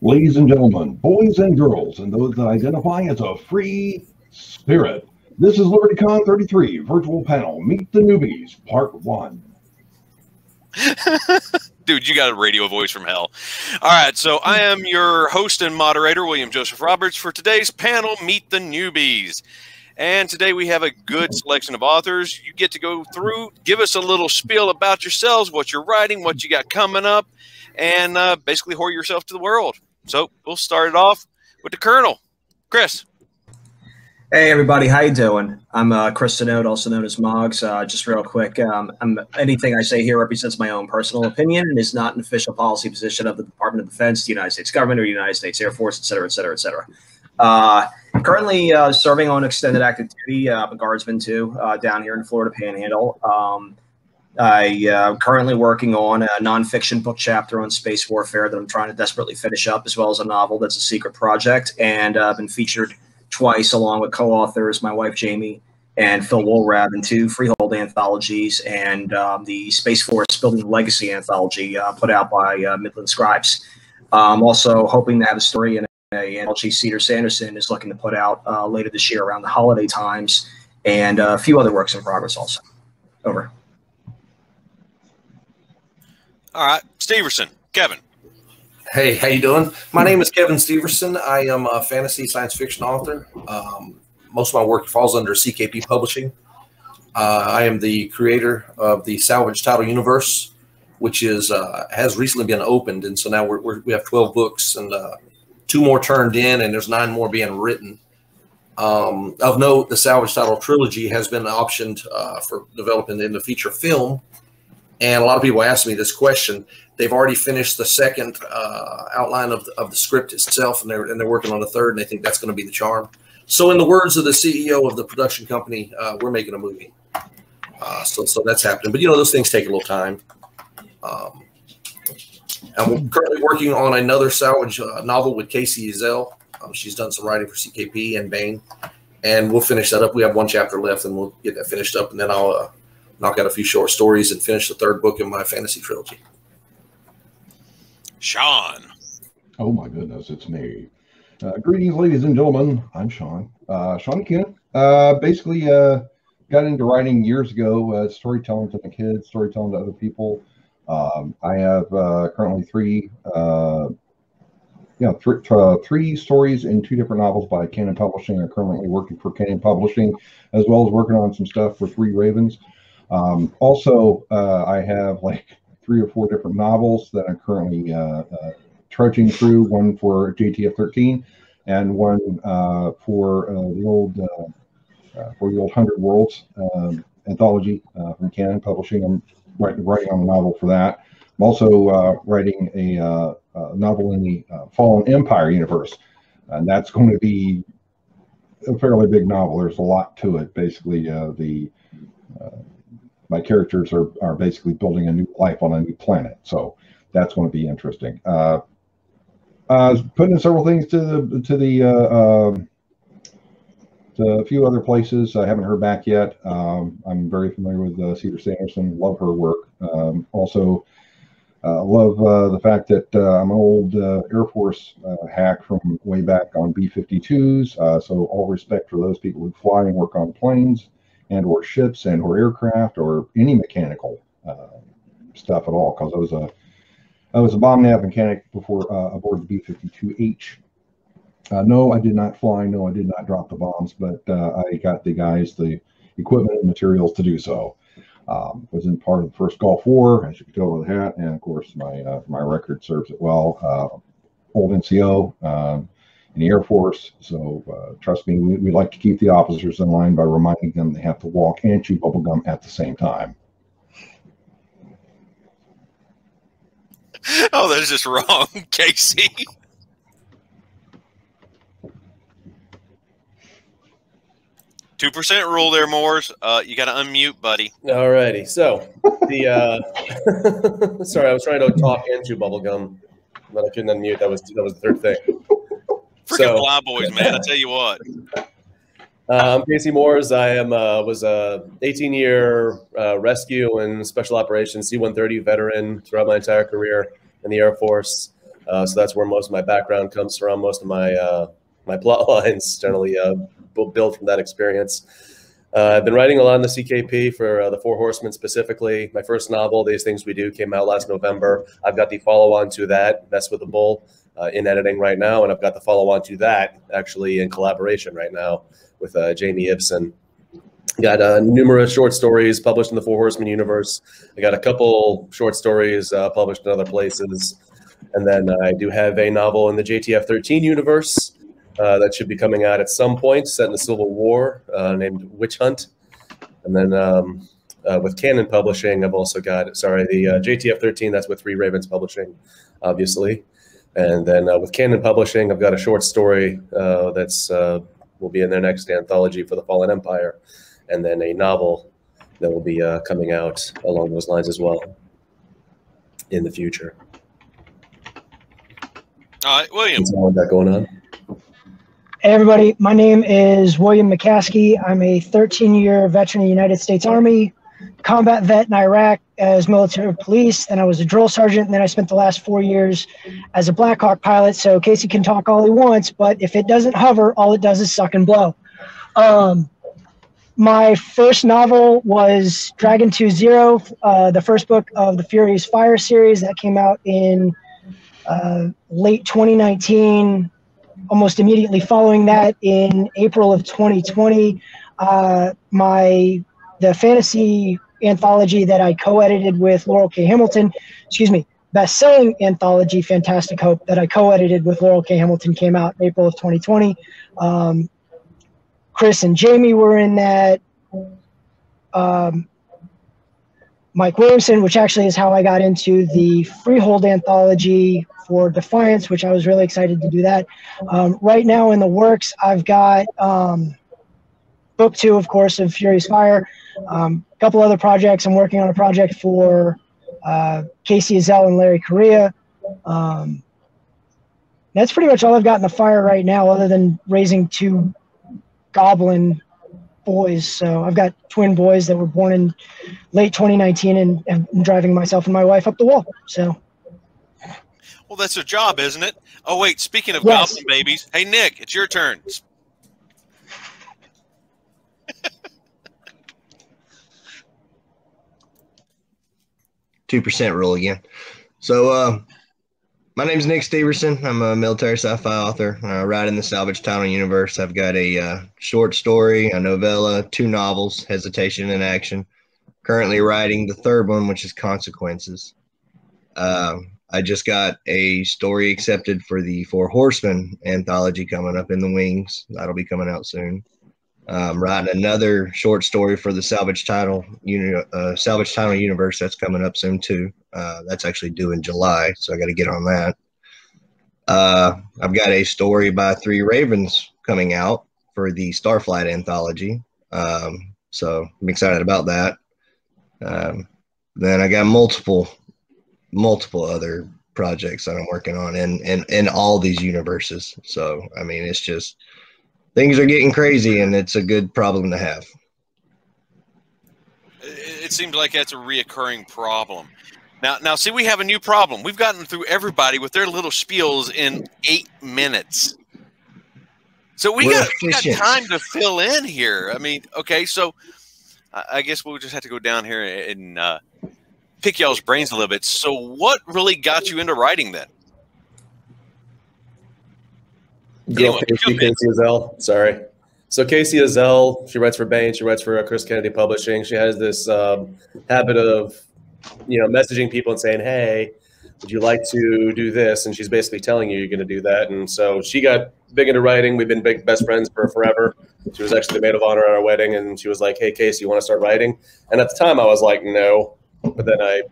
Ladies and gentlemen, boys and girls, and those that identify as a free spirit, this is LibertyCon 33 virtual panel, Meet the Newbies, Part 1. Dude, you got a radio voice from hell. All right, so I am your host and moderator, William Joseph Roberts, for today's panel, Meet the Newbies. And today we have a good selection of authors. You get to go through, give us a little spiel about yourselves, what you're writing, what you got coming up, and basically whore yourself to the world. So we'll start it off with the Colonel, Chris. Hey everybody, how you doing? I'm Chris DiNote, also known as Moggs. Just real quick, anything I say here represents my own personal opinion and is not an official policy position of the Department of Defense, the United States government, or the United States Air Force, et cetera, et cetera, et cetera. Currently serving on extended active duty, a guardsman too, down here in the Florida Panhandle. I'm currently working on a nonfiction book chapter on space warfare that I'm trying to desperately finish up, as well as a novel that's a secret project. And I've been featured twice along with co-authors, my wife Jamie and Phil Woolrab, in 2 freehold anthologies and the Space Force Building Legacy anthology put out by Midland Scribes. Also hoping to have a story in an anthology Cedar Sanderson is looking to put out later this year around the holiday times, and a few other works in progress also. Over. All right, Steverson, Kevin. Hey, how you doing? My name is Kevin Steverson. I am a fantasy science fiction author. Most of my work falls under CKP Publishing. I am the creator of the Salvage Title Universe, which is has recently been opened, and so now we have 12 books and 2 more turned in, and there's 9 more being written. Of note, the Salvage Title trilogy has been optioned for developing into feature film. And a lot of people ask me this question. They've already finished the second outline of the script itself, and they're working on the third, and they think that's going to be the charm. So in the words of the CEO of the production company, we're making a movie. So that's happening. But, you know, those things take a little time. I'm currently working on another Salvage novel with Casey Ezell. She's done some writing for CKP and Bain, and we'll finish that up. We have 1 chapter left, and we'll get that finished up, and then I'll knock out a few short stories and finish the 3rd book in my fantasy trilogy. Sean. Oh my goodness, it's me. Greetings, ladies and gentlemen. I'm Sean. Sean McCune. Basically, got into writing years ago, storytelling to my kids, storytelling to other people. I have currently 3 stories in 2 different novels by Canon Publishing. I'm currently working for Canon Publishing, as well as working on some stuff for 3 Ravens. Also, I have like 3 or 4 different novels that I'm currently trudging through. One for JTF 13, and one for the old 100 Worlds anthology from Canon Publishing. I'm writing on a novel for that. I'm also writing a novel in the Fallen Empire universe, and that's going to be a fairly big novel. There's a lot to it. Basically, my characters are basically building a new life on a new planet, so that's going to be interesting. Putting in several things to a few other places. I haven't heard back yet. I'm very familiar with Cedar Sanderson. Love her work. Also, love the fact that I'm an old Air Force hack from way back on B-52s. So all respect for those people who fly and work on planes and or ships and or aircraft or any mechanical stuff at all, because I was a bomb nav mechanic before aboard the B-52H. No, I did not fly. No, I did not drop the bombs, but I got the guys the equipment and materials to do so. Was in part of the first Gulf War, as you can tell by the hat, and of course my record serves it well. Old NCO in the Air Force, so trust me, we like to keep the officers in line by reminding them they have to walk and chew bubblegum at the same time. Oh, that is just wrong, Casey. %% rule there, Moores. You got to unmute, buddy. All righty. So the sorry, I was trying to talk and chew bubblegum, but I couldn't unmute. That was the 3rd thing. Freaking fly boys, man! I tell you what. I'm Casey Moores. I was a 18-year rescue and special operations C-130 veteran throughout my entire career in the Air Force. So that's where most of my background comes from. Most of my my plot lines generally built from that experience. I've been writing a lot in the CKP for the Four Horsemen specifically. My first novel, These Things We Do, came out last November. I've got the follow-on to that, Mess with the Bull, in editing right now, and I've got the follow-on to that actually in collaboration right now with Jamie Ibsen. Got numerous short stories published in the Four Horsemen universe. I got a couple short stories published in other places. And then I do have a novel in the JTF-13 universe that should be coming out at some point, set in the Civil War, named Witch Hunt. And then with Canon Publishing, I've also got, the JTF-13, that's with Three Ravens Publishing, obviously. And then with Canon Publishing, I've got a short story that's will be in their next anthology for the Fallen Empire. And then a novel that will be coming out along those lines as well in the future. All right, William. What's all that going on? Hey everybody, my name is William McCaskey. I'm a 13-year veteran of the United States Army, combat vet in Iraq as military police. Then I was a drill sergeant, and then I spent the last 4 years as a Black Hawk pilot. So Casey can talk all he wants, but if it doesn't hover, all it does is suck and blow. My first novel was Dragon 2-0, the first book of the Furious Fire series that came out in late 2019. Almost immediately following that, in April of 2020, the fantasy anthology that I co-edited with Laurel K. Hamilton, best-selling anthology, Fantastic Hope, that I co-edited with Laurel K. Hamilton, came out in April of 2020. Chris and Jamie were in that. Mike Williamson, which actually is how I got into the Freehold anthology for Defiance, which I was really excited to do that. Right now in the works, I've got book 2, of course, of Furious Fire. A couple other projects. I'm working on a project for Casey Azell and Larry Correa. That's pretty much all I've got in the fire right now, other than raising 2 goblin boys. So I've got twin boys that were born in late 2019, and I'm driving myself and my wife up the wall. So. Well, that's a job, isn't it? Oh, wait, speaking of Yes. goblin babies, hey, Nick, it's your turn. 2% rule again. So my name is Nick Steverson. I'm a military sci-fi author. I write in the Salvage Title universe. I've got a short story, a novella, 2 novels, Hesitation and Action. Currently writing the 3rd one, which is Consequences. I just got a story accepted for the Four Horsemen anthology coming up in the wings. That'll be coming out soon. Writing another short story for the Salvage Title universe. That's coming up soon too. That's actually due in July, so I got to get on that. I've got a story by Three Ravens coming out for the Starflight anthology. So I'm excited about that. Then I got multiple other projects that I'm working on in all these universes. So, I mean, it's just, things are getting crazy, and it's a good problem to have. It seems like that's a reoccurring problem. Now, see, we have a new problem. We've gotten through everybody with their little spiels in 8 minutes. So we got time to fill in here. I mean, okay, so I guess we'll just have to go down here and pick y'all's brains a little bit. So what really got you into writing then? Casey Azell. Sorry. So Casey Azell, she writes for Bain. She writes for Chris Kennedy Publishing. She has this habit of, messaging people and saying, hey, would you like to do this? And she's basically telling you you're going to do that. And so she got big into writing. We've been big best friends for forever. She was actually the maid of honor at our wedding. And she was like, hey, Casey, you want to start writing? And at the time I was like, no. But then I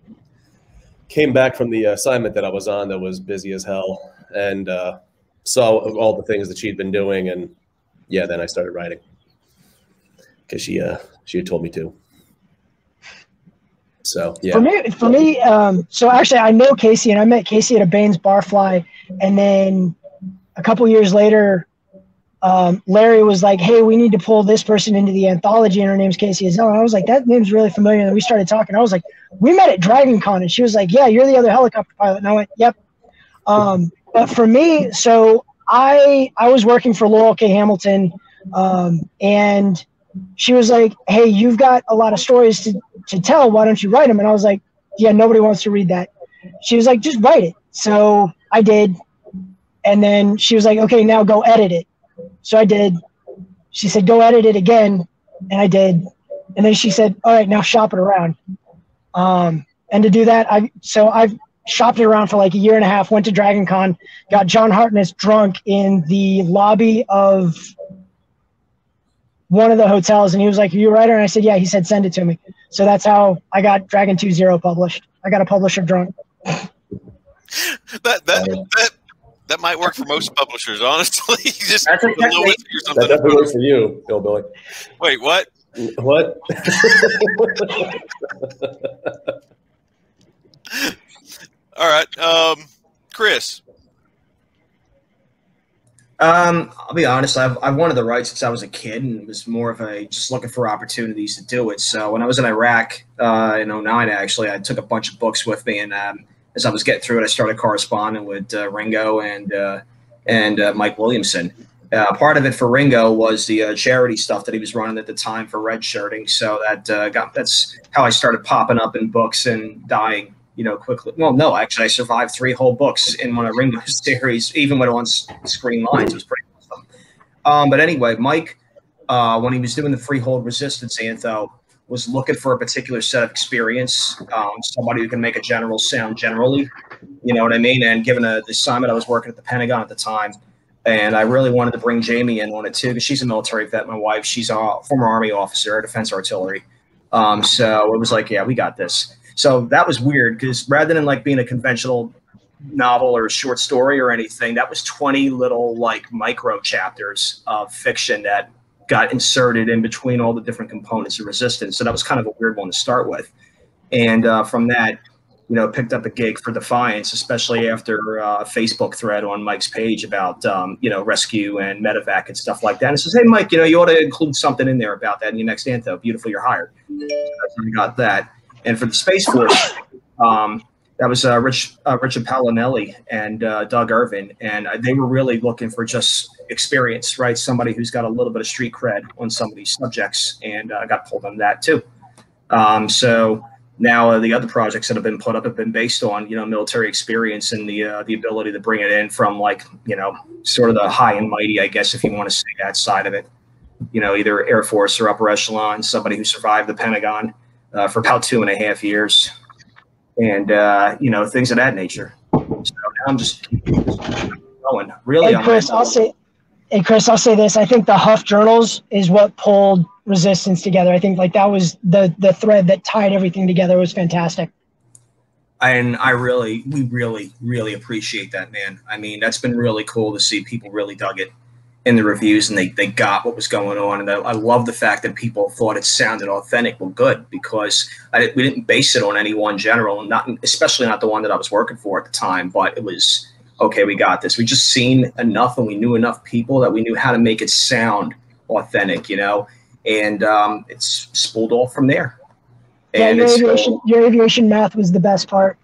came back from the assignment that I was on that was busy as hell, and saw all the things that she'd been doing. And yeah, then I started writing because she had told me to. So yeah. For me, so actually I know Casey, and I met Casey at a Baines Barfly, and then a couple years later, Larry was like, hey, we need to pull this person into the anthology, and her name's Casey Azell. And I was like, that name's really familiar. And we started talking. I was like, we met at Dragon Con, and she was like, yeah, you're the other helicopter pilot. And I went, yep. But for me, so I was working for Laurel K. Hamilton, and she was like, "Hey, you've got a lot of stories to tell. Why don't you write them?" And I was like, "Yeah, nobody wants to read that." She was like, "Just write it." So I did. And then she was like, "Okay, now go edit it." So I did. She said, "Go edit it again." And I did. And then she said, "All right, now shop it around." And to do that, I've shopped it around for like a year and a half, went to Dragon Con, got John Hartnett drunk in the lobby of one of the hotels. And he was like, "Are you a writer?" And I said, "Yeah." He said, "Send it to me." So that's how I got Dragon 2.0 published. I got a publisher drunk. That might work for most publishers, honestly. Just that definitely works for you, Bill Billy. Wait, what? What? All right, Chris. I'll be honest. I've wanted to write since I was a kid, and was more of a just looking for opportunities to do it. So when I was in Iraq in 2009, actually, I took a bunch of books with me, and as I was getting through it, I started corresponding with Ringo and Mike Williamson. Part of it for Ringo was the charity stuff that he was running at the time for red shirting. So that's how I started popping up in books and dying, quickly. Well, no, actually, I survived 3 whole books in one of Ringo's series, even when on screen lines. It was pretty awesome. But anyway, Mike, when he was doing the Freehold Resistance Antho, was looking for a particular set of experience, somebody who can make a general sound generally, you know what I mean? And given the assignment, I was working at the Pentagon at the time, and I really wanted to bring Jamie in on it too, because she's a military vet. My wife, she's a former Army officer, Defense Artillery. So it was like, yeah, we got this. So that was weird, because rather than like being a conventional novel or short story or anything, that was 20 little like micro chapters of fiction that got inserted in between all the different components of Resistance. So that was kind of a weird one to start with. And from that, picked up a gig for Defiance, especially after a Facebook thread on Mike's page about, rescue and medevac and stuff like that. And it says, "Hey, Mike, you ought to include something in there about that in your next antho. Beautiful, you're hired." So that's when we got that. And for the Space Force, that was Richard Palinelli and Doug Irvin. And they were really looking for just experience, right? Somebody who's got a little bit of street cred on some of these subjects, and I got pulled on that too. So now the other projects that have been put up have been based on, military experience and the ability to bring it in from like, sort of the high and mighty, I guess, if you want to say that side of it, either Air Force or upper echelon, somebody who survived the Pentagon for about 2.5 years, and, things of that nature. So now I'm just going. Really, Hey, Chris, I'll say this. I think the Huff Journals is what pulled Resistance together. I think like that was the thread that tied everything together. It was fantastic. And we really appreciate that, man. I mean, that's been really cool to see people really dug it in the reviews, and they got what was going on. And I love the fact that people thought it sounded authentic. Well, good, because we didn't base it on any one general, especially not the one that I was working for at the time, but it was, okay, we got this. We just seen enough, and we knew enough people that we knew how to make it sound authentic, and it's spooled off from there. And your aviation math was the best part.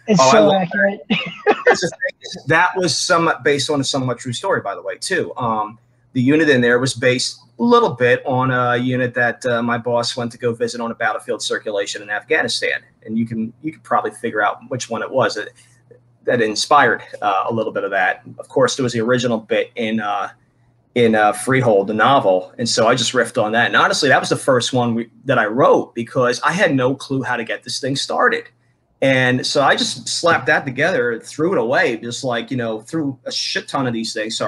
It's so accurate. That was somewhat based on a somewhat true story, by the way, too. The unit in there was based a little bit on a unit that my boss went to go visit on a battlefield circulation in Afghanistan, and you can probably figure out which one it was that inspired a little bit of that. Of course, there was the original bit in Freehold, the novel, and so I just riffed on that. And honestly, that was the first one that I wrote, because I had no clue how to get this thing started. And so I just slapped that together, threw it away, just like, threw a shit ton of these things,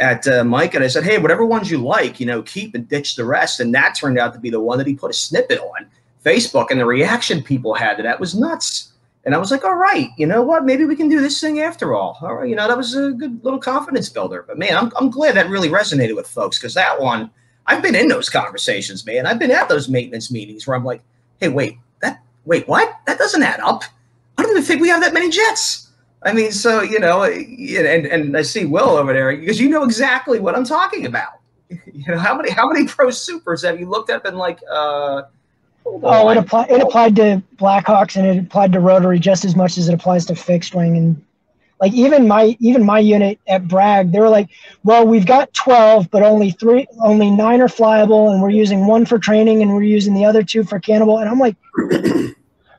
at Mike. And I said, "Hey, whatever ones you like, keep and ditch the rest." And that turned out to be the one that he put a snippet on Facebook. And the reaction people had to that was nuts. And I was like, all right, you know what? Maybe we can do this thing after all. All right, that was a good little confidence builder. But, man, I'm glad that really resonated with folks, because that one, I've been in those conversations, man. I've been at those maintenance meetings where I'm like, hey, wait, what? That doesn't add up. I don't even think we have that many jets. I mean, so, and I see Will over there, because you know exactly what I'm talking about. How many pro supers have you looked up and like, it applied to Blackhawks, and it applied to rotary just as much as it applies to fixed wing. And Like even my unit at Bragg, they were like, well, we've got 12, but only 9 are flyable, and we're using 1 for training, and we're using the other 2 for cannibal. And I'm like,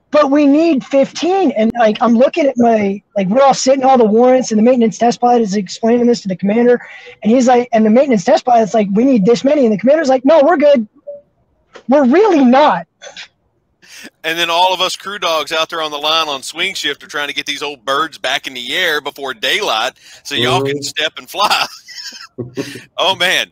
but we need 15. And like, I'm looking at we're all sitting, all the warrants, and the maintenance test pilot is explaining this to the commander. And he's like, and the maintenance test pilot's like, we need this many. And the commander's like, no, we're good. We're really not. And then all of us crew dogs out there on the line on swing shift are trying to get these old birds back in the air before daylight so y'all can step and fly. Oh, man.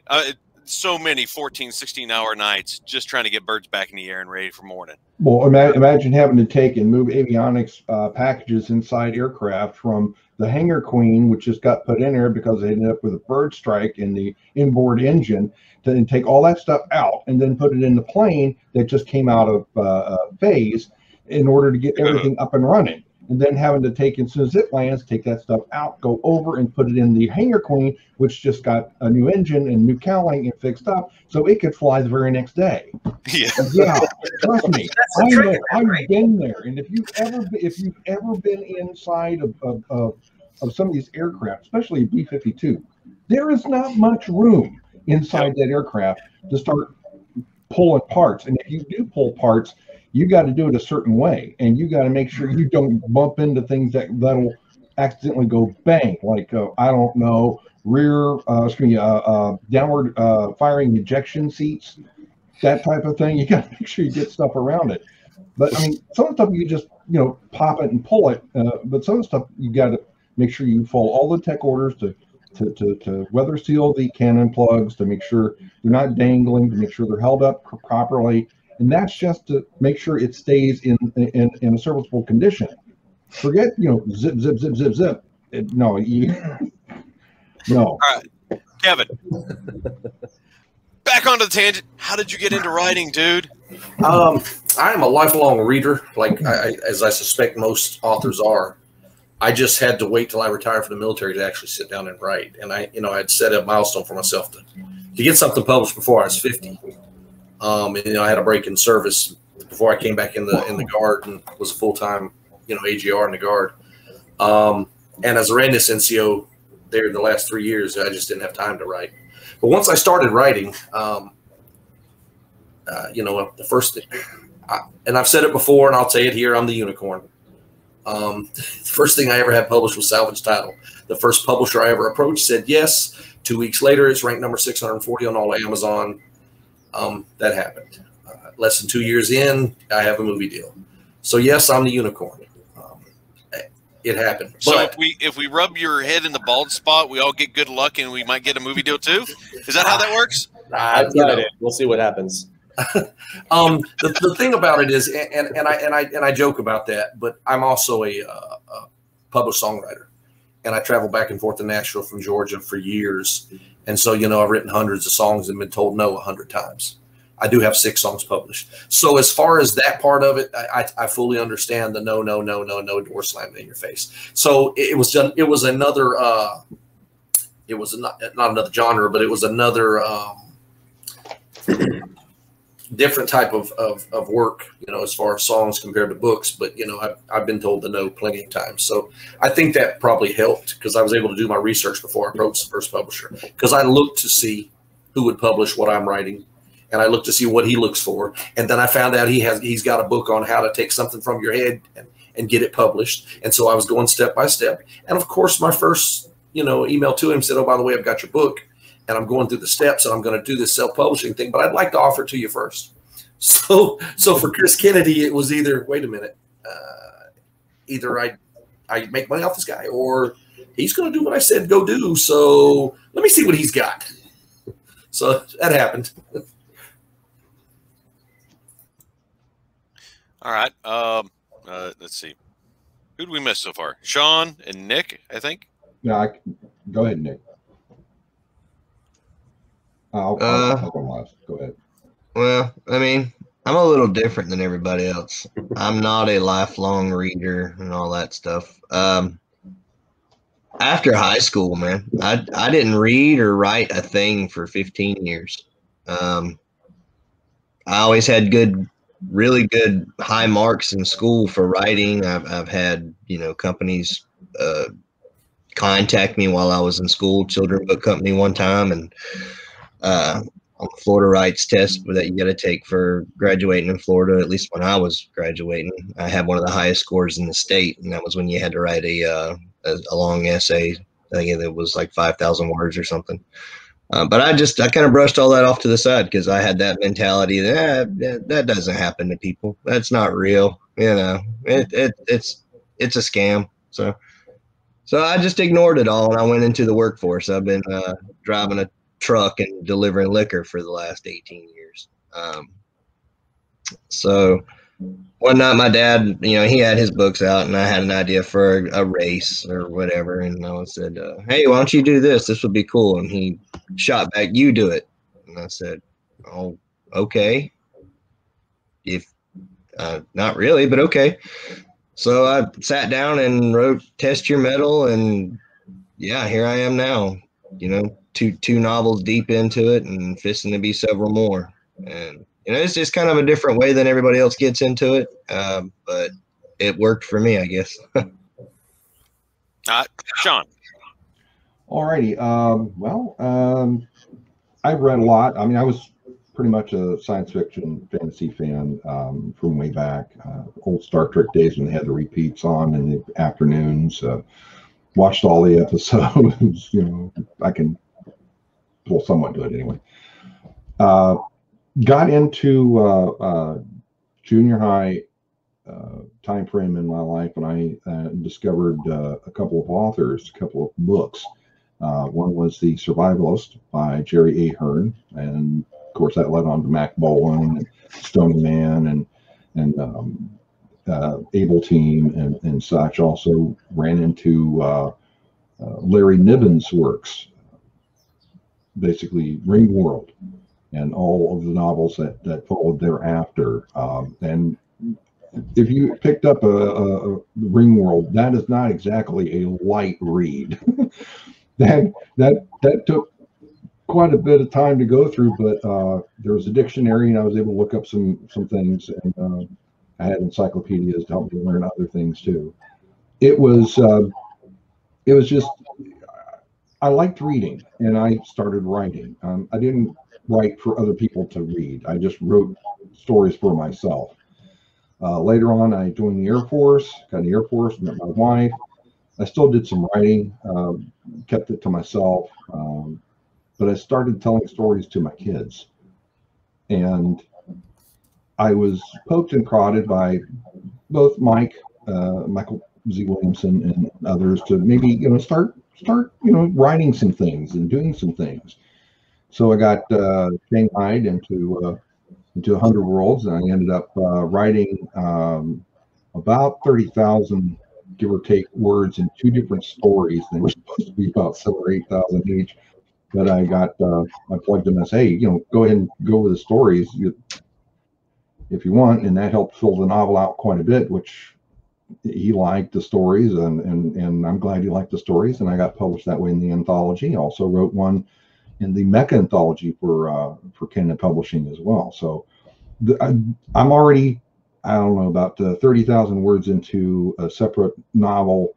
So many 14, 16-hour nights just trying to get birds back in the air and ready for morning. Well, imagine having to take and move avionics packages inside aircraft from the Hangar Queen, which just got put in there because they ended up with a bird strike in the inboard engine, and take all that stuff out and then put it in the plane that just came out of phase in order to get everything up and running. And then having to take, as soon as it lands, take that stuff out, go over and put it in the Hangar Queen, which just got a new engine and new cowling and fixed up, so it could fly the very next day. Yeah, Trust me, I've been there. And if you've ever been inside of some of these aircraft, especially B-52, there is not much room inside that aircraft to start pulling parts. And if you do pull parts, you got to do it a certain way, and you got to make sure you don't bump into things that'll accidentally go bang, like I don't know, downward firing ejection seats, that type of thing. You got to make sure you get stuff around it. But I mean, some of the stuff you just pop it and pull it, but some of the stuff you got to make sure you follow all the tech orders to weather seal the cannon plugs, to make sure they're not dangling, to make sure they're held up properly. And that's just to make sure it stays in a serviceable condition. Forget, zip, zip, zip, zip, zip. No. All right, Kevin. Back onto the tangent. How did you get into writing, dude? I am a lifelong reader, as I suspect most authors are. I just had to wait till I retired from the military to actually sit down and write. And I'd set a milestone for myself to get something published before I was 50. And I had a break in service before I came back in the Guard and was a full-time, AGR in the Guard. And as a readiness NCO there in the last 3 years, I just didn't have time to write. But once I started writing, the first thing, and I've said it before and I'll say it here, I'm the unicorn. The first thing I ever had published was Salvage Title. The first publisher I ever approached said yes. 2 weeks later, it's ranked number 640 on all Amazon. That happened. Less than 2 years in, I have a movie deal. So yes, I'm the unicorn. It happened. So but if we rub your head in the bald spot, we all get good luck and we might get a movie deal too. Is that how that works? That's not it. We'll see what happens. The thing about it is, and I joke about that, but I'm also a published songwriter, and I travel back and forth to Nashville from Georgia for years. And so, I've written hundreds of songs and been told no 100 times. I do have 6 songs published. So as far as that part of it, I fully understand the no door slamming in your face. So it was another, it was not another genre, but it was another different type of work, as far as songs compared to books. But, I've been told the no plenty of times. So I think that probably helped because I was able to do my research before I approached the first publisher, because I looked to see who would publish what I'm writing, and I looked to see what he looks for. And then I found out he's got a book on how to take something from your head and get it published. And so I was going step by step. And of course, my first, email to him said, oh, by the way, I've got your book and I'm going through the steps and I'm going to do this self-publishing thing, but I'd like to offer it to you first. So for Chris Kennedy, it was either, wait a minute, either I make money off this guy or he's going to do what I said go do. So let me see what he's got. So that happened. All right. Let's see. Who did we miss so far? Sean and Nick, I think. Yeah, go ahead, Nick. I'll go last. Go ahead. Well, I mean, I'm a little different than everybody else. I'm not a lifelong reader and all that stuff. After high school, man, I didn't read or write a thing for 15 years. I always had really good high marks in school for writing. I've had, companies contact me while I was in school, Children's Book Company one time, and on the Florida Rights test that you got to take for graduating in Florida, at least when I was graduating, I had one of the highest scores in the state, and that was when you had to write a long essay. I think it was like 5,000 words or something. But I kind of brushed all that off to the side because I had that mentality that doesn't happen to people. That's not real. You know, it's a scam. So I just ignored it all and I went into the workforce. I've been driving a truck and delivering liquor for the last 18 years. So one night my dad, you know, he had his books out and I had an idea for a race or whatever. And I said, hey, why don't you do this? This would be cool. And he shot back, you do it. And I said, oh, okay. If not really, but okay. So I sat down and wrote Test Your Metal, and yeah, here I am now, you know, two novels deep into it and fisting to be several more. And you know, it's just kind of a different way than everybody else gets into it, but it worked for me, I guess. Sean. Alrighty. I've read a lot. I mean, I was pretty much a science fiction fantasy fan from way back, old Star Trek days when they had the repeats on in the afternoons. Watched all the episodes. You know, I can somewhat do it anyway. Got into junior high time frame in my life when I discovered a couple of authors, a couple of books. One was The Survivalist by Jerry Ahern, and of course that led on to Mac Bolan and Stony Man and Able Team and such. Also ran into Larry Niven's works, basically Ringworld, and all of the novels that followed thereafter. And if you picked up a Ringworld, that is not exactly a light read. that took quite a bit of time to go through, but there was a dictionary, and I was able to look up some things, and I had encyclopedias to help me learn other things too. It was just, I liked reading, and I started writing. I didn't write for other people to read. I just wrote stories for myself. Later on, I joined the Air Force, got in the Air Force, met my wife. I still did some writing, kept it to myself, but I started telling stories to my kids. And I was poked and prodded by both Michael Z. Williamson and others to maybe, you know, start, you know, writing some things and doing some things. So I got shanghaied into 100 Worlds, and I ended up writing about 30,000, give or take, words in 2 different stories. They were supposed to be about 7,000 or 8,000 each, but I plugged them as, hey, you know, go ahead and go with the stories if you want, and that helped fill the novel out quite a bit, which he liked the stories, and I'm glad he liked the stories, and I got published that way in the anthology. I also wrote one in the Mecha anthology for Canon Publishing as well. So I'm already, I don't know, about 30,000 words into a separate novel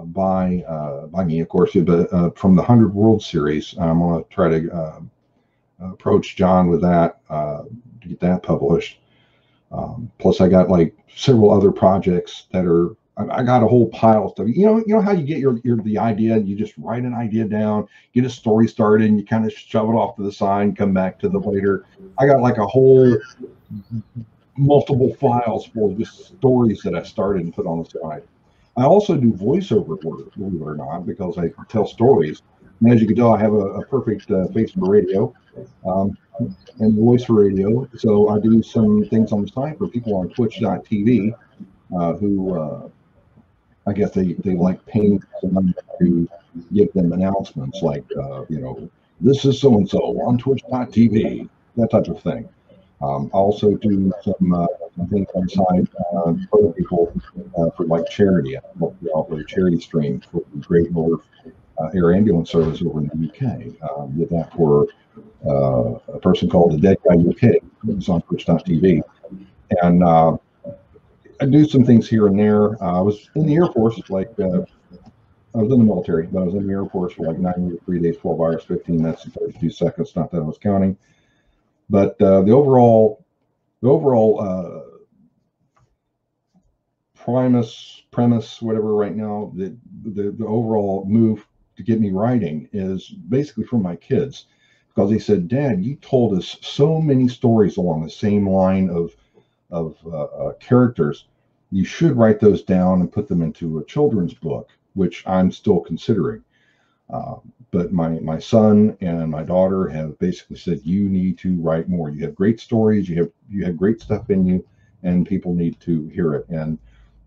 by me, of course, but from the 100 World series. I'm going to try to approach John with that to get that published. Plus, I got like several other projects that are. I got a whole pile of stuff. You know how you get the idea, and you just write an idea down, get a story started, and you kind of shove it off to the side, come back to the later. I got like a whole multiple files for just stories that I started and put on the side. I also do voiceover work, believe it or not, because I tell stories. And as you can tell, I have a perfect face for radio and voice for radio. So I do some things on the side for people on Twitch.tv who I guess they like paying someone to give them announcements like, you know, this is so-and-so on Twitch.tv, that type of thing. I also do some things on the side for other people for like charity. I help out with a charity stream for the Great North Air Ambulance Service over in the UK. Did that for a person called the Dead Guy UK, who's on Twitch.tv. And I do some things here and there. I was in the Air Force like I was in the military, but I was in the Air Force for like 9 years, 3 days, 12 hours, 15 minutes, and 32 seconds. Not that I was counting, but the overall premise, whatever. Right now, the overall move to get me writing is basically from my kids, because they said, "Dad, you told us so many stories along the same line of characters. You should write those down and put them into a children's book," which I'm still considering. But my son and my daughter have basically said, "You need to write more. You have great stories. You have great stuff in you, and people need to hear it." And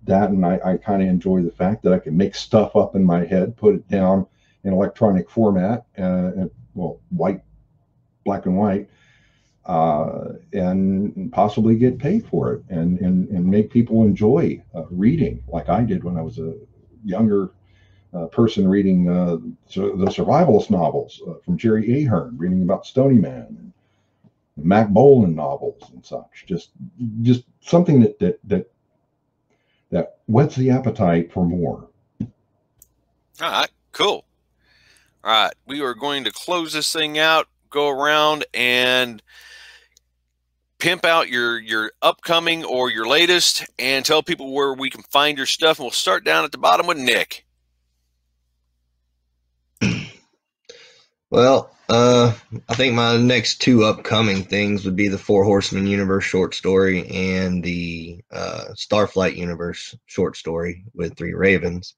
I kind of enjoy the fact that I can make stuff up in my head, put it down in electronic format, black and white, and possibly get paid for it, and make people enjoy reading like I did when I was a younger person, reading the survivalist novels from Jerry Ahern, reading about Stony Man and Mac Bolan novels and such. Just something that whets the appetite for more. All right, cool. All right, we are going to close this thing out, go around and pimp out your upcoming or your latest, and tell people where we can find your stuff. And we'll start down at the bottom with Nick. Well, I think my next two upcoming things would be the Four Horsemen universe short story and the Starflight universe short story with Three Ravens.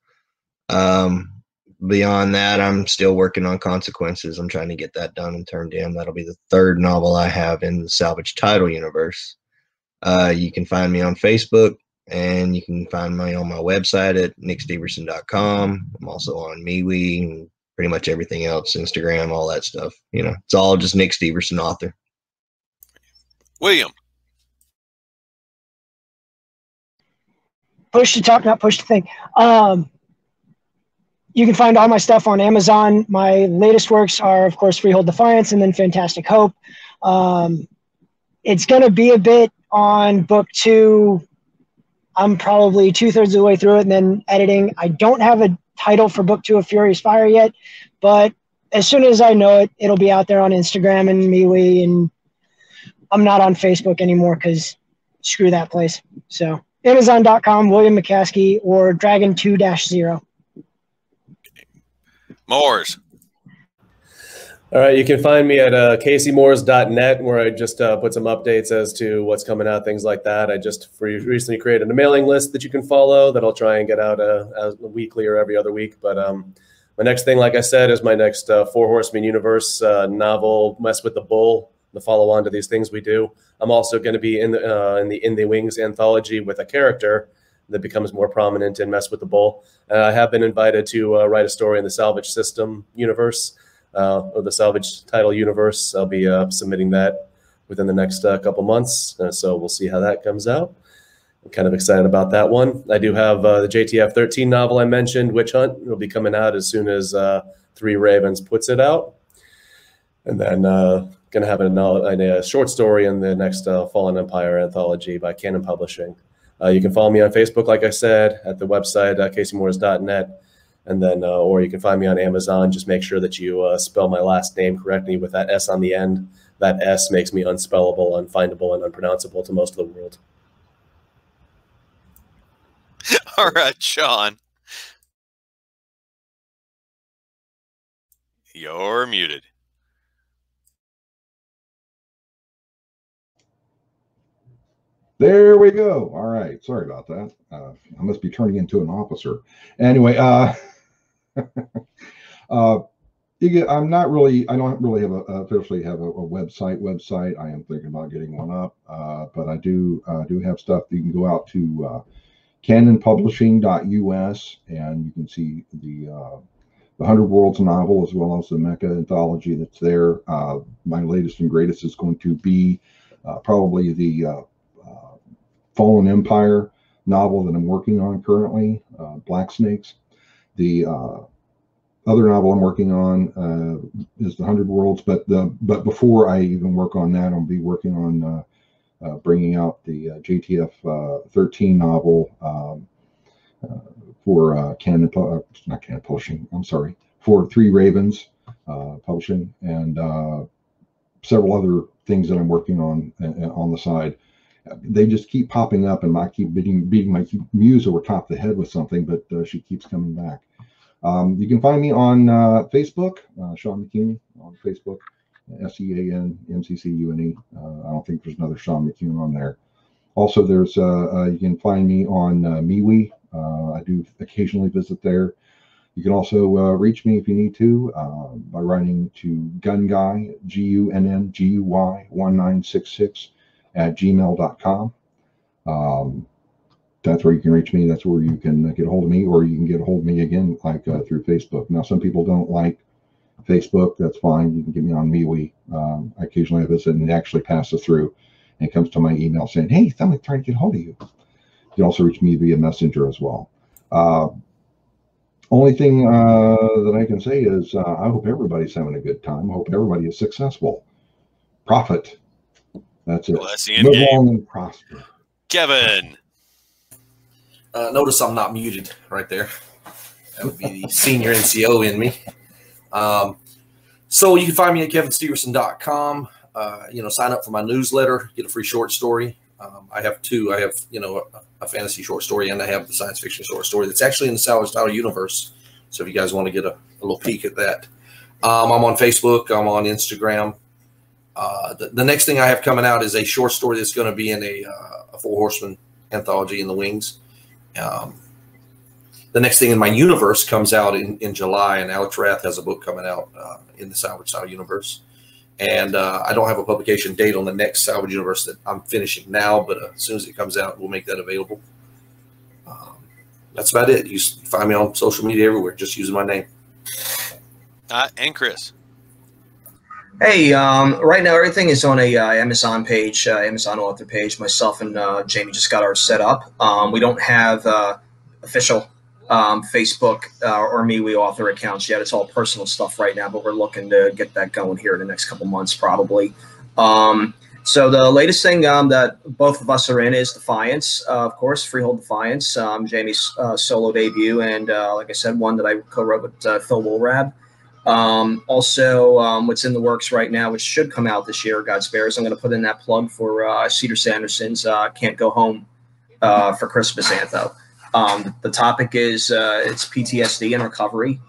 Beyond that, I'm still working on Consequences. I'm trying to get that done and turned in. That'll be the third novel I have in the Salvage Title universe. You can find me on Facebook, and you can find me on my website at nicksteverson.com. I'm also on MeWe and pretty much everything else, Instagram, all that stuff. You know, it's all just Nick Steverson, author. William. Push to talk, not push to think. You can find all my stuff on Amazon. My latest works are, of course, Freehold Defiance and then Fantastic Hope. It's going to be a bit on book 2. I'm probably 2/3 of the way through it and then editing. I don't have a title for book 2 of Furious Fire yet, but as soon as I know it, it'll be out there on Instagram and MeWe, and I'm not on Facebook anymore because screw that place. So Amazon.com, William McCaskey, or Dragon 2-0. Moores. All right, you can find me at caseymoores.net, where I just put some updates as to what's coming out, things like that. I just recently created a mailing list that you can follow that I'll try and get out weekly or every other week. But my next thing, like I said, is my next Four Horsemen universe novel, Mess with the Bull, the follow-on to these things we do. I'm also going to be in the Wings anthology with a character that becomes more prominent in Mess with the Bull. I have been invited to write a story in the Salvage System universe, or the Salvage Title universe. I'll be submitting that within the next couple months, so we'll see how that comes out. I'm kind of excited about that one. I do have the JTF 13 novel I mentioned, Witch Hunt. It'll be coming out as soon as Three Ravens puts it out. And then going to have a short story in the next Fallen Empire anthology by Canon Publishing. You can follow me on Facebook, like I said, at the website, caseymoores.net. And then, or you can find me on Amazon. Just make sure that you spell my last name correctly with that S on the end. That S makes me unspellable, unfindable, and unpronounceable to most of the world. All right, Sean. You're muted. There we go. All right. Sorry about that. I must be turning into an officer. Anyway, I'm not really, I don't really have officially have a website. I am thinking about getting one up, but I do have stuff that you can go out to canonpublishing.us, and you can see the 100 Worlds novel as well as the Mecha anthology that's there. My latest and greatest is going to be probably the Fallen Empire novel that I'm working on currently, Black Snakes. The other novel I'm working on is the 100 Worlds, but before I even work on that, I'll be working on bringing out the JTF 13 novel for Canon, not Canon Publishing, I'm sorry, for Three Ravens Publishing, and several other things that I'm working on the side. They just keep popping up, and I keep beating my muse over top of the head with something, but she keeps coming back. You can find me on Facebook, Sean McCune on Facebook, SeanMccune. I don't think there's another Sean McCune on there. Also, there's you can find me on MeWe. I do occasionally visit there. You can also reach me if you need to by writing to gunguy, GUNNGUY 1966 at gmail.com. That's where you can reach me. That's where you can get a hold of me, or you can get a hold of me again, like through Facebook. Now, some people don't like Facebook. That's fine. You can get me on MeWe. I occasionally visit, and it actually passes through, and it comes to my email saying, "Hey, somebody's trying to get a hold of you." You can also reach me via Messenger as well. Only thing that I can say is I hope everybody's having a good time. I hope everybody is successful. Profit. That's it. Well, that's the end Live game. long and prosper. Kevin. Notice I'm not muted right there. That would be the senior NCO in me. So you can find me at kevinsteverson.com. Sign up for my newsletter, get a free short story. I have two. I have, a fantasy short story, and I have the science fiction short story that's actually in the Salvage Title universe. So if you guys want to get a little peek at that, I'm on Facebook. I'm on Instagram. The next thing I have coming out is a short story that's going to be in a Four Horsemen anthology in the wings. The next thing in my universe comes out in July, and Alex Rath has a book coming out in the Salvage Title universe. And I don't have a publication date on the next Salvage universe that I'm finishing now, but as soon as it comes out, we'll make that available. That's about it. You find me on social media everywhere, just using my name. And Chris. Hey, right now everything is on a Amazon page, Amazon author page. Myself and Jamie just got ours set up. We don't have official Facebook or MeWe author accounts yet. It's all personal stuff right now, but we're looking to get that going here in the next couple months probably. So the latest thing that both of us are in is Defiance, of course, Freehold Defiance, Jamie's solo debut, and like I said, one that I co-wrote with Phil Woolrab. Also, what's in the works right now, which should come out this year, God spares, I'm going to put in that plug for Cedar Sanderson's Can't Go Home for Christmas Antho. The topic is it's PTSD and recovery.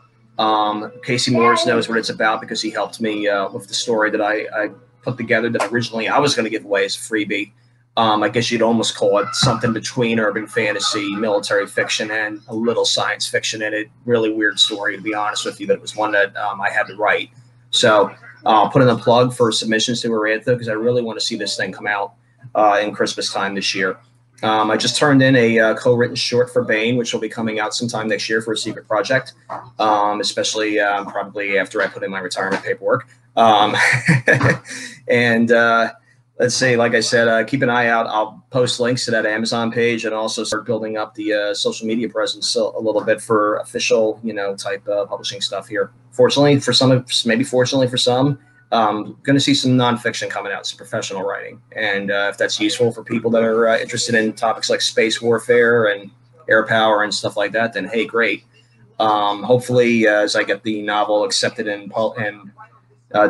Casey Moores knows what it's about because he helped me with the story that I put together that originally I was going to give away as a freebie. I guess you'd almost call it something between urban fantasy, military fiction, and a little science fiction in it. Really weird story, to be honest with you, but it was one that I had to write. So I'll put in a plug for submissions to Arantha because I really want to see this thing come out in Christmas time this year. I just turned in a co-written short for Bane, which will be coming out sometime next year for a secret project, especially probably after I put in my retirement paperwork. And let's see, like I said, keep an eye out. I'll post links to that Amazon page and also start building up the social media presence a little bit for official, type publishing stuff here. Fortunately for some, maybe fortunately for some, going to see some nonfiction coming out, some professional writing. And if that's useful for people that are interested in topics like space warfare and air power and stuff like that, then hey, great. Hopefully, as I get the novel accepted and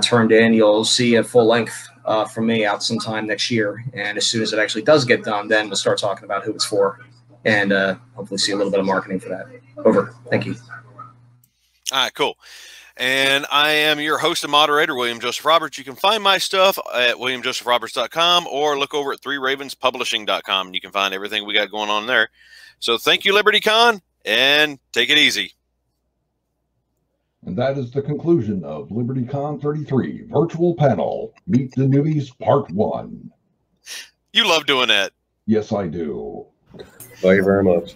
turned in, you'll see a full length from me out sometime next year. And as soon as it actually does get done, then we'll start talking about who it's for and hopefully see a little bit of marketing for that. Over. Thank you. All right, cool. And I am your host and moderator, William Joseph Roberts. You can find my stuff at williamjosephroberts.com or look over at threeravenspublishing.com. And you can find everything we got going on there. So thank you, LibertyCon, and take it easy. And that is the conclusion of LibertyCon 33 virtual panel. Meet the Newbies Part 1. You love doing that. Yes, I do. Thank you very much.